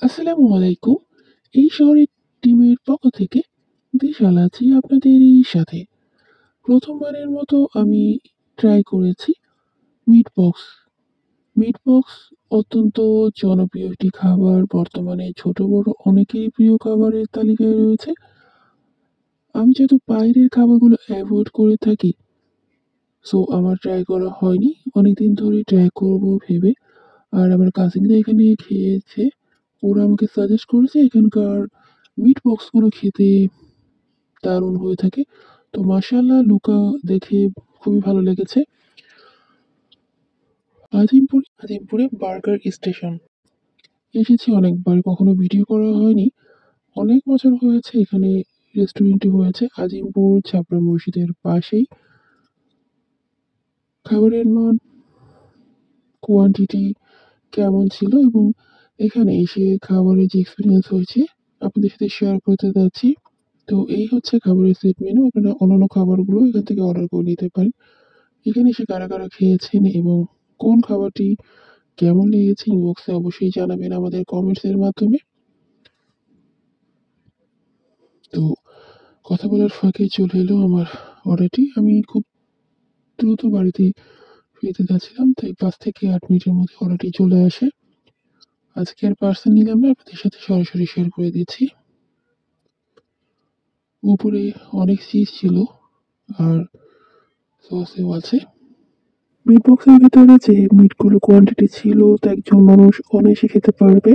আসসালামু আলাইকুম। এই শহরের টিমের পক্ষ থেকে বিশাল আছি আপনাদের এই সাথে। প্রথমবারের মতো আমি ট্রাই করেছি মিট বক্স। মিট বক্স অত্যন্ত জনপ্রিয় একটি খাবার, বর্তমানে ছোট বড় অনেকেরই প্রিয় খাবারের তালিকায় রয়েছে। আমি যেহেতু বাইরের খাবারগুলো অ্যাভয়েড করে থাকি, সো আমার ট্রাই করা হয়নি। অনেকদিন ধরে ট্রাই করব ভেবে। আর আমার কাজিনরা এখানে খেয়েছে, ওরা আমাকে সাজেস্ট করেছে এখানকার মিট বক্সগুলো খেতে দারুণ হয়ে থাকে। তো মাশাআল্লাহ, লুকা দেখে খুবই ভালো লেগেছে। আজিমপুরে বার্গার স্টেশন এসেছি অনেকবার, কখনো ভিডিও করা হয়নি। অনেক বছর হয়েছে এখানে রেস্টুরেন্টটি হয়েছে আজিমপুর ছাপড়া মসজিদের পাশেই। খাবারের মান, কোয়ান্টিটি কেমন ছিল এবং এখানে এসে খাবারের যে এক্সপিরিয়েন্স হয়েছে আপনাদের সাথে শেয়ার করতে যাচ্ছি। তো এই হচ্ছে খাবারের সেট মেনু। আপনারা অন্যান্য খাবারগুলো এখান থেকে অর্ডার করে নিতে পারেন। এখানে এসে কারা কারা খেয়েছেন এবং কোন খাবারটি কেমন লেগেছে ইনবক্সে অবশ্যই জানাবেন আমাদের কমেন্টসের মাধ্যমে। তো কথা বলার ফাঁকে চলে এলো আমার অর্ডারটি। আমি খুব দ্রুত বাড়িতে ফিরতে যাচ্ছিলাম, তাই 5 থেকে 8 মিনিটের মধ্যে অর্ডারটি চলে আসে। আজকে আর পার্সেল নিলাম না, আপনাদের সাথে সরাসরি শেয়ার করে দিচ্ছি। উপরে অনেক চিজ ছিল আর সসেও আছে। মিট বক্সের ভিতরে যে মিটগুলো কোয়ান্টিটি ছিল তা একজন মানুষ অনায়াসে খেতে পারবে।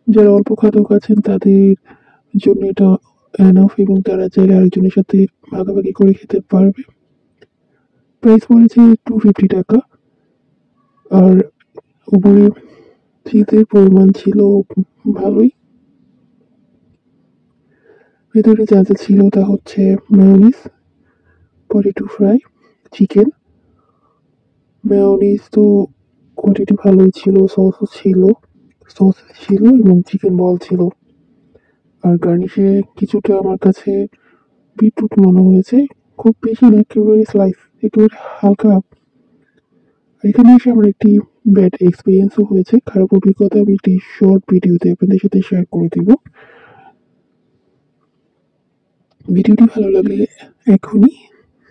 যারা অল্প খাদক আছেন তাদের জন্য এটা এনাফ এবং তারা চাইলে আরেকজনের সাথে ভাগাভাগি করে খেতে পারবে। প্রাইস পড়েছে 250 টাকা। আর উপরে চিজের পরিমাণ ছিল ভালোই। ভেতরে যা যা ছিল তা হচ্ছে mayonnaise, potato fry, chicken. Mayonnaise তো কোয়ান্টিটি ভালোই ছিল, সস ছিল এবং চিকেন বল ছিল। আর গার্নিশে কিছুটা আমার কাছে বিটরুট মনে হয়েছে, খুব বেশি না, একেবারে স্লাইস, একেবারে হালকা। এখানে এসে আমার একটি ব্যাড এক্সপিরিয়েন্সও হয়েছে, খারাপ অভিজ্ঞতা আমি একটি শর্ট ভিডিওতে আপনাদের সাথে শেয়ার করে দিব। ভিডিওটি ভালো লাগলে এখনই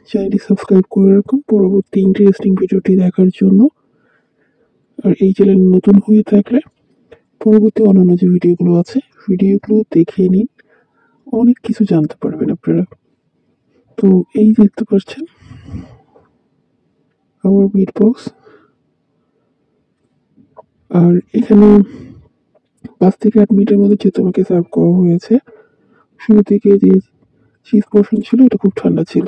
চ্যানেলটি সাবস্ক্রাইব করে রাখুন পরবর্তী ইন্টারেস্টিং ভিডিওটি দেখার জন্য। আর এই চ্যানেল নতুন হয়ে থাকলে পরবর্তী অন্যান্য যে ভিডিওগুলো আছে ভিডিওগুলো দেখে নিন, অনেক কিছু জানতে পারবেন আপনারা। তো এই দেখতে পাচ্ছেন আমার মিট বক্স। আর এখানে 5 থেকে 8 মিনিটের মধ্যে যেহেতু আমাকে সার্ভ করা হয়েছে, শুরু থেকে যে চিজ পোর্শন ছিল এটা খুব ঠান্ডা ছিল।